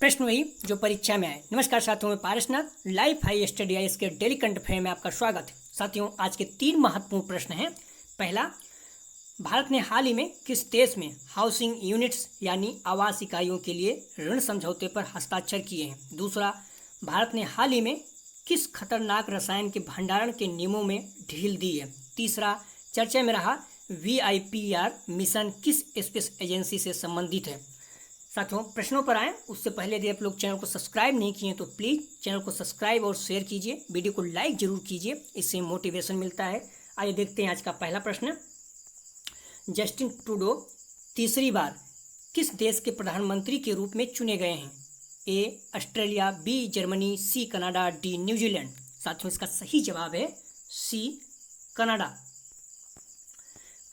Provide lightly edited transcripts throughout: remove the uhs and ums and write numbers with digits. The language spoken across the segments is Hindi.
प्रश्न वही जो परीक्षा में आए। नमस्कार साथियों, मैं पारसनाथ लाइफ हाई स्टडी आई इसके डेली करंट अफेयर में आपका स्वागत है। साथियों, आज के 3 महत्वपूर्ण प्रश्न हैं। पहला, भारत ने हाल ही में किस देश में हाउसिंग यूनिट्स यानी आवास इकाइयों के लिए ऋण समझौते पर हस्ताक्षर किए हैं। दूसरा, भारत ने हाल ही में किस खतरनाक रसायन के भंडारण के नियमों में ढील दी है। तीसरा, चर्चा में रहा VIPR मिशन किस स्पेस एजेंसी से संबंधित है। साथियों, प्रश्नों पर आएँ उससे पहले यदि आप लोग चैनल को सब्सक्राइब नहीं किए तो प्लीज़ चैनल को सब्सक्राइब और शेयर कीजिए, वीडियो को लाइक जरूर कीजिए, इससे मोटिवेशन मिलता है। आइए देखते हैं आज का पहला प्रश्न। जस्टिन ट्रूडो तीसरी बार किस देश के प्रधानमंत्री के रूप में चुने गए हैं। A Australia, B Germany, C Canada, D New Zealand. साथियों, इसका सही जवाब है C कनाडा।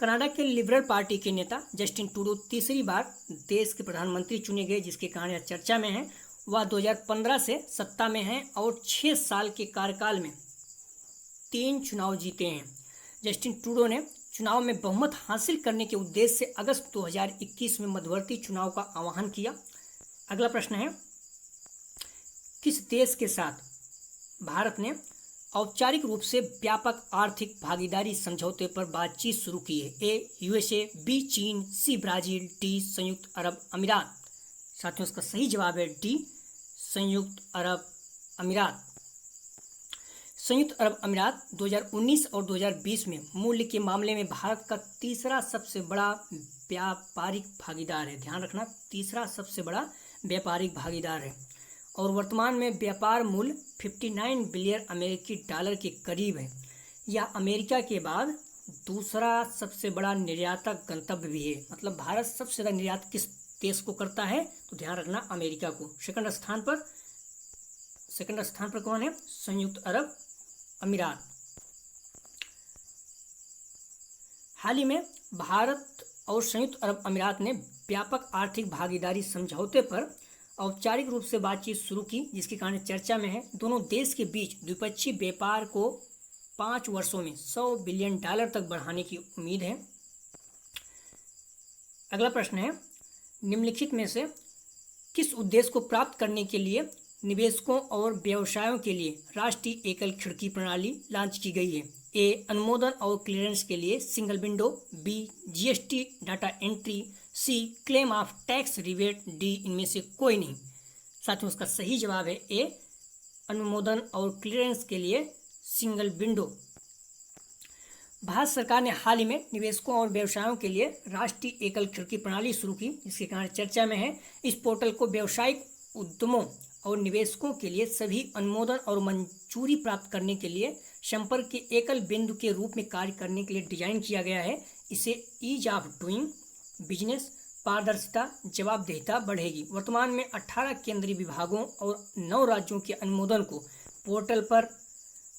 कनाडा के लिबरल पार्टी के नेता जस्टिन ट्रूडो तीसरी बार देश के प्रधानमंत्री चुने गए, जिसके कारण यह चर्चा में है। वह 2015 से सत्ता में हैं और 6 साल के कार्यकाल में 3 चुनाव जीते हैं। जस्टिन ट्रूडो ने चुनाव में बहुमत हासिल करने के उद्देश्य से अगस्त 2021 में मध्यवर्ती चुनाव का आह्वान किया। अगला प्रश्न है, किस देश के साथ भारत ने औपचारिक रूप से व्यापक आर्थिक भागीदारी समझौते पर बातचीत शुरू की है। A USA, B चीन, C ब्राजील, D संयुक्त अरब अमीरात। साथियों, इसका सही जवाब है D संयुक्त अरब अमीरात। संयुक्त अरब अमीरात 2019 और 2020 में मूल्य के मामले में भारत का तीसरा सबसे बड़ा व्यापारिक भागीदार है। ध्यान रखना, तीसरा सबसे बड़ा व्यापारिक भागीदार है और वर्तमान में व्यापार मूल्य 59 बिलियन अमेरिकी डॉलर के करीब है। यह अमेरिका के बाद दूसरा सबसे बड़ा निर्यातक गंतव्य भी है। मतलब भारत सबसे ज़्यादा निर्यात किस देश को करता है, तो ध्यान रखना अमेरिका को। सेकंड स्थान पर कौन है? संयुक्त अरब अमीरात। हाल ही में भारत और संयुक्त अरब अमीरात ने व्यापक आर्थिक भागीदारी समझौते पर औपचारिक रूप से बातचीत शुरू की, जिसके कारण चर्चा में है। दोनों देश के बीच द्विपक्षीय व्यापार को 5 वर्षों में 100 बिलियन डॉलर तक बढ़ाने की उम्मीद है। अगला प्रश्न है, निम्नलिखित में से किस उद्देश्य को प्राप्त करने के लिए निवेशकों और व्यवसायों के लिए राष्ट्रीय एकल खिड़की प्रणाली लॉन्च की गई है। A अनुमोदन और क्लियरेंस के लिए single window, B GST data entry, C claim of tax rebate, D इनमें से कोई नहीं। साथियों, उसका सही जवाब है A अनुमोदन और क्लियरेंस के लिए सिंगल विंडो। भारत सरकार ने हाल ही में निवेशकों और व्यवसायों के लिए राष्ट्रीय एकल खिड़की प्रणाली शुरू की, जिसके कारण चर्चा में है। इस पोर्टल को व्यावसायिक उद्यमों और निवेशकों के लिए सभी अनुमोदन और मंजूरी प्राप्त करने के लिए संपर्क के एकल बिंदु के रूप में कार्य करने के लिए डिजाइन किया गया है। इसे ईज ऑफ डूइंग बिजनेस, पारदर्शिता, जवाबदेहिता बढ़ेगी। वर्तमान में 18 केंद्रीय विभागों और 9 राज्यों के अनुमोदन को पोर्टल पर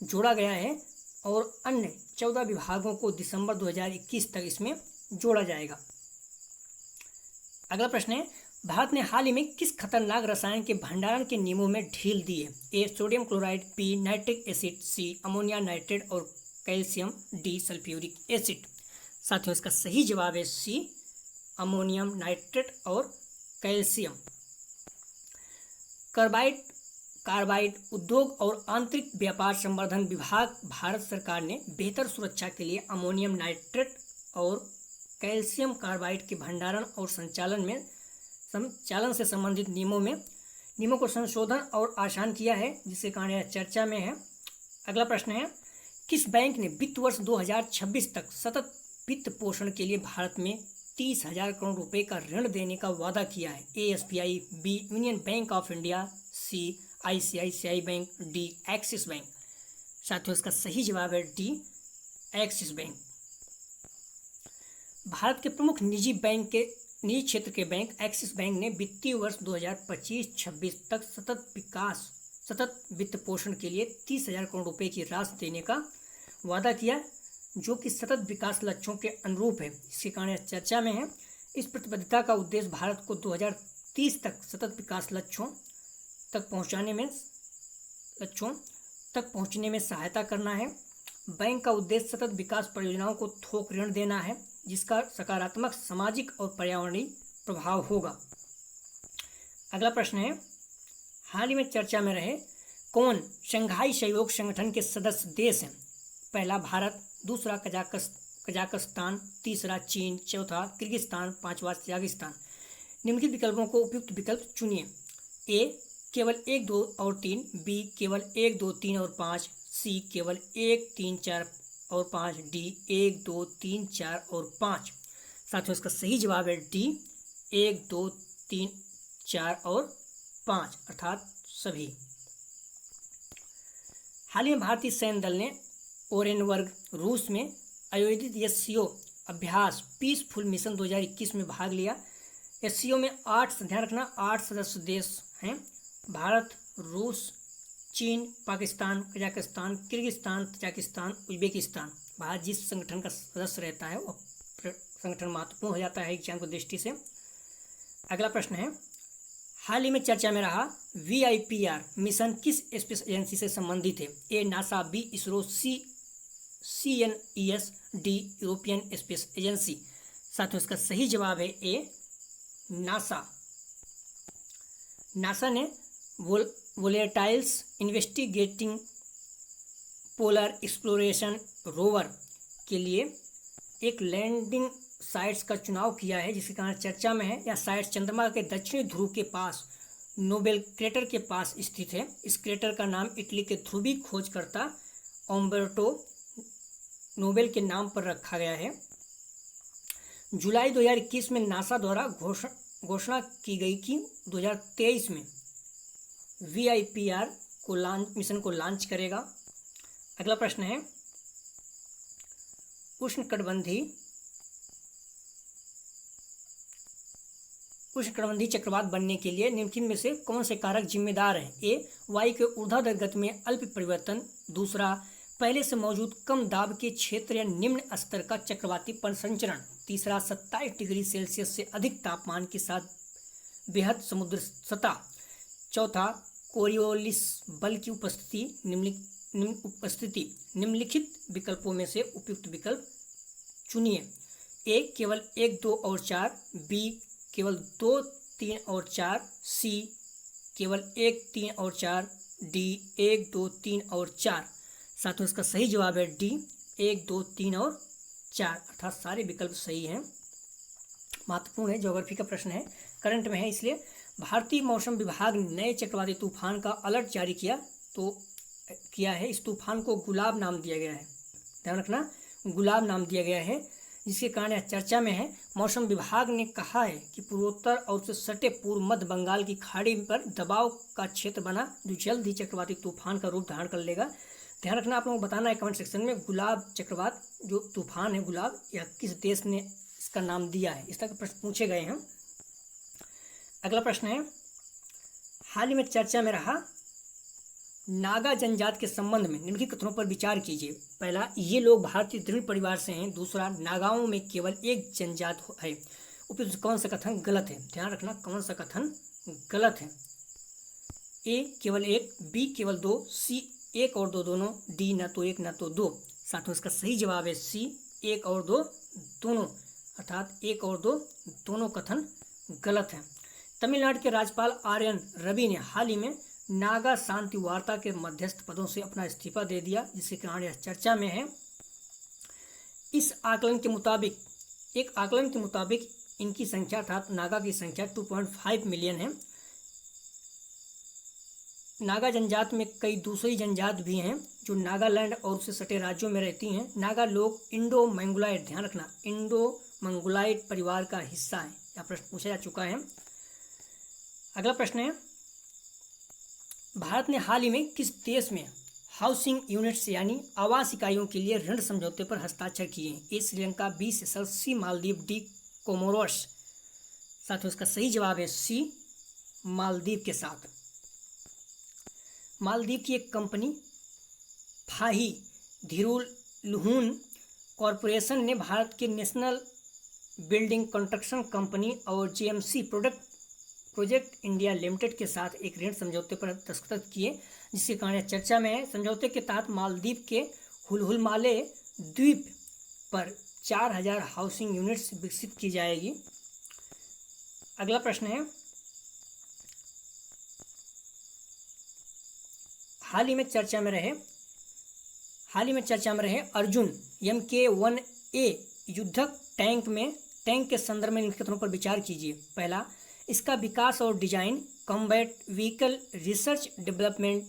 जोड़ा गया है और अन्य 14 विभागों को दिसंबर 2021 तक इसमें जोड़ा जाएगा। अगला प्रश्न है, भारत ने हाल ही में किस खतरनाक रसायन के भंडारण के नियमों में ढील दी है। A sodium chloride, B nitric acid, C ammonia nitrate और कैल्शियम, D सल्फ्यूरिक एसिड। साथियों, इसका सही जवाब है C अमोनियम नाइट्रेट और कैल्शियम। कार्बाइड उद्योग और आंतरिक व्यापार संवर्धन विभाग भारत सरकार ने बेहतर सुरक्षा के लिए अमोनियम नाइट्रेट और कैल्शियम कार्बाइड के भंडारण और संचालन से संबंधित नियमों को संशोधन और आसान किया है, जिसके कारण यह चर्चा में है। अगला प्रश्न है, किस बैंक ने वित्त वर्ष 2026 तक सतत वित्त पोषण के लिए भारत में 30,000 करोड़ रुपए का ऋण देने का वादा किया है। A SBI, B union bank of India, C ICICI bank, D axis bank. साथियों, इसका सही जवाब है D एक्सिस बैंक। भारत के प्रमुख निजी क्षेत्र के बैंक एक्सिस बैंक ने वित्तीय वर्ष 2025-26 तक सतत वित्त पोषण के लिए 30,000 करोड़ रुपए की राशि देने का वादा किया, जो कि सतत विकास लक्ष्यों के अनुरूप है। इसके कारण चर्चा में है। इस प्रतिबद्धता का उद्देश्य भारत को 2030 तक सतत विकास लक्ष्यों तक पहुंचने में सहायता करना है। बैंक का उद्देश्य सतत विकास परियोजनाओं को थोक ऋण देना है, जिसका सकारात्मक सामाजिक और पर्यावरणीय प्रभाव होगा। अगला प्रश्न है, हाल ही में चर्चा में रहे कौन शंघाई सहयोग संगठन के सदस्य देश हैं? पहला भारत, दूसरा कजाकिस्तान, तीसरा चीन, चौथा किर्गिस्तान, पांचवा तजाकिस्तान। निम्नलिखित विकल्पों को उपयुक्त विकल्प चुनिए। ए केवल 1, 2 और 3, बी केवल 1, 2, 3 और 5, सी केवल 1, 3, 4 और 5, डी 1, 2, 3, 4 और 5। साथियों इसका सही जवाब है डी 1, 2, 3, 4 और 5 अर्थात सभी। हाल ही में भारतीय सैन्य दल ने ओरेनबर्ग रूस में आयोजित एससीओ अभ्यास पीसफुल मिशन 2021 में भाग लिया। एससीओ में 8, ध्यान रखना, 8 सदस्य देश हैं। भारत, रूस, चीन, Pakistan, Kazakhstan, Kyrgyzstan, Tajikistan, Uzbekistan. Bharat जिस संगठन का सदस्य रहता है वो संगठन महत्वपूर्ण हो जाता है एग्जाम की दृष्टि से। अगला प्रश्न है, हाल ही में चर्चा में रहा VIPR मिशन किस स्पेस एजेंसी से संबंधित है? A NASA, B ISRO, C CNES, D European space agency. साथियों इसका सही जवाब है ए नासा। नासा ने volatiles investigating polar exploration rover के लिए एक लैंडिंग साइट्स का चुनाव किया है, जिसके कारण चर्चा में है। यह साइट चंद्रमा के दक्षिणी ध्रुव के पास नोबेल क्रेटर के पास स्थित है। इस क्रेटर का नाम इटली के ध्रुवी खोजकर्ता उम्बर्टो नोबेल के नाम पर रखा गया है। जुलाई 2021 में नासा द्वारा घोषणा की गई कि 2023 में VIPR मिशन को लॉन्च करेगा। अगला प्रश्न है, उष्णकटिबंधीय चक्रवात बनने के लिए निम्नलिखित में से कौन से कारक जिम्मेदार हैं? ए वायु के ऊर्ध्वाधर गति में अल्प परिवर्तन, दूसरा पहले से मौजूद कम दाब के क्षेत्र या निम्न स्तर का चक्रवाती संचरण, तीसरा 27 डिग्री सेल्सियस से अधिक तापमान के साथ बेहद समुद्र सतह, चौथा कोरियोलिस बल की उपस्थिति। निम्नलिखित विकल्पों में से उपयुक्त विकल्प चुनिए। ए केवल 1, 2 और 4, बी केवल 2, 3 और 4, सी केवल 1, 3 और 4, डी 1, 2, 3 और 4। साथियों इसका सही जवाब है डी 1, 2, 3 और 4 अर्थात सारे विकल्प सही हैं। महत्वपूर्ण है, ज्योग्राफी का प्रश्न है, करंट में है, इसलिए भारतीय मौसम विभाग ने नए चक्रवाती तूफान का अलर्ट जारी किया है। इस तूफान को गुलाब नाम दिया गया है, ध्यान रखना, गुलाब नाम दिया गया है, जिसके कारण यह चर्चा में है। मौसम विभाग ने कहा है कि पूर्वोत्तर और उससे सटे पूर्व मध्य बंगाल की खाड़ी पर दबाव का क्षेत्र बना, जो जल्द ही चक्रवाती तूफान का रूप धारण कर लेगा। ध्यान रखना, आप लोगों को बताना है कमेंट सेक्शन में, गुलाब चक्रवात जो तूफान है गुलाब, यह किस देश ने इसका नाम दिया है, इस तरह के प्रश्न पूछे गए हैं। अगला प्रश्न है, हाल ही में चर्चा में रहा नागा जनजाति के संबंध में निम्नलिखित कथनों पर विचार कीजिए। पहला, ये लोग भारतीय द्रविड़ परिवार से हैं। दूसरा, नागाओं में केवल एक जनजाति है। उपयुक्त कौन सा कथन गलत है? ध्यान रखना, कौन सा कथन गलत है? ए केवल 1, बी केवल 2, सी 1 और 2 दोनों, डी ना तो 1 ना तो 2। साथियों इसका सही जवाब है सी 1 और 2 दोनों अर्थात 1 और 2 दोनों कथन गलत है। तमिलनाडु के राज्यपाल RN रवि ने हाल ही में नागा शांति वार्ता के मध्यस्थ पदों से अपना इस्तीफा दे दिया, जिसके कारण यह चर्चा में है। एक आकलन के मुताबिक इनकी संख्या अर्थात नागा की संख्या 2.5 मिलियन है। नागा जनजाति में कई दूसरी जनजाति भी हैं जो नागालैंड और उससे सटे राज्यों में रहती हैं। नागा लोग इंडो मंगोलाइड, ध्यान रखना, इंडो मंगोलाइड परिवार का हिस्सा है। यह प्रश्न पूछा जा चुका है। अगला प्रश्न है, भारत ने हाल ही में किस देश में हाउसिंग यूनिट्स यानी आवास इकाइयों के लिए ऋण समझौते पर हस्ताक्षर किए हैं? ए श्रीलंका, बी सेशल्स, सी मालदीव, डी कोमोरोस। साथियों इसका सही जवाब है सी मालदीव के साथ। मालदीव की एक कंपनी फाही धीरुलुहुन कॉरपोरेशन ने भारत के नेशनल बिल्डिंग कंस्ट्रक्शन कंपनी और JMC प्रोजेक्ट इंडिया लिमिटेड के साथ एक ऋण समझौते पर दस्तखत किए, जिसके कारण चर्चा में है। समझौते के तहत मालदीव के हुलहुलमाले द्वीप पर 4000 हाउसिंग यूनिट्स विकसित की जाएगी। अगला प्रश्न है, हाल ही में चर्चा में रहे अर्जुन MK1A युद्धक टैंक के संदर्भ में निम्नलिखित कथनों पर विचार कीजिए। पहला, इसका विकास और design combat vehicle research development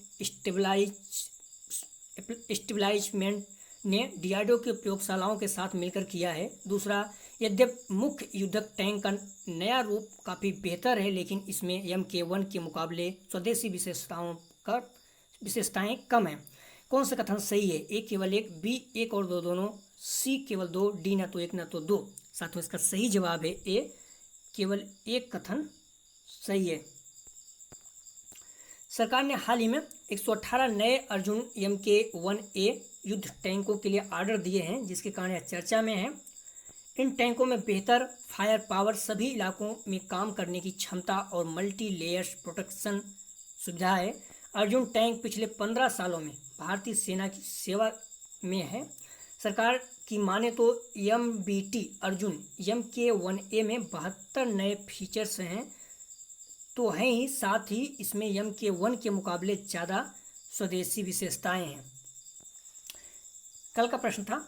establishment ने डीआरडीओ की प्रयोगशालाओं के साथ मिलकर किया है। दूसरा, यद्यपि मुख्य युद्धक टैंक का नया रूप काफ़ी बेहतर है, लेकिन इसमें MK1 के मुकाबले स्वदेशी विशेषताएं कम हैं। कौन सा कथन सही है? ए केवल एक, बी एक और दो दोनों, सी केवल दो, डी न तो एक न तो दो। साथियों, इसका सही जवाब है ए, केवल एक कथन सही है। सरकार ने हाल ही में 118 नए अर्जुन MK1A युद्ध टैंकों के लिए ऑर्डर दिए हैं, जिसके कारण यह चर्चा में है। इन टैंकों में बेहतर फायर पावर, सभी इलाकों में काम करने की क्षमता और मल्टी लेयर्स प्रोटेक्शन सुविधा है। अर्जुन टैंक पिछले 15 सालों में भारतीय सेना की सेवा में है। सरकार की माने तो MBT अर्जुन MK1A में 72 नए फीचर्स हैं तो हैं ही, साथ ही इसमें MK1 के मुकाबले ज़्यादा स्वदेशी विशेषताएं हैं। कल का प्रश्न था,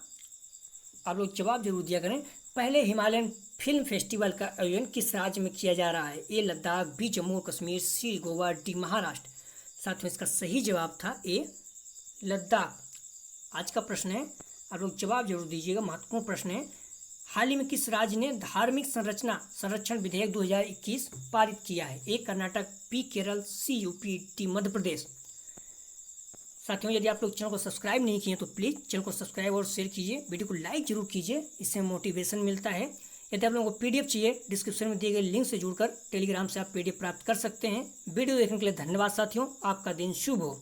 आप लोग जवाब जरूर दिया करें। पहले हिमालयन फिल्म फेस्टिवल का आयोजन किस राज्य में किया जा रहा है? ए लद्दाख, बी जम्मू और कश्मीर, सी गोवा, डी महाराष्ट्र। साथियों, इसका सही जवाब था ए लद्दाख। आज का प्रश्न है, आप लोग जवाब जरूर दीजिएगा, महत्वपूर्ण प्रश्न है। हाल ही में किस राज्य ने धार्मिक संरक्षण विधेयक 2021 पारित किया है? ए कर्नाटक, बी केरल, सी यूपी, डी मध्य प्रदेश। साथियों, यदि आप लोग चैनल को सब्सक्राइब नहीं किए तो प्लीज़ चैनल को सब्सक्राइब और शेयर कीजिए, वीडियो को लाइक जरूर कीजिए, इससे मोटिवेशन मिलता है। यदि आप लोगों को PDF चाहिए, डिस्क्रिप्शन में दिए गए लिंक से जुड़कर टेलीग्राम से आप PDF प्राप्त कर सकते हैं। वीडियो देखने के लिए धन्यवाद साथियों, आपका दिन शुभ हो।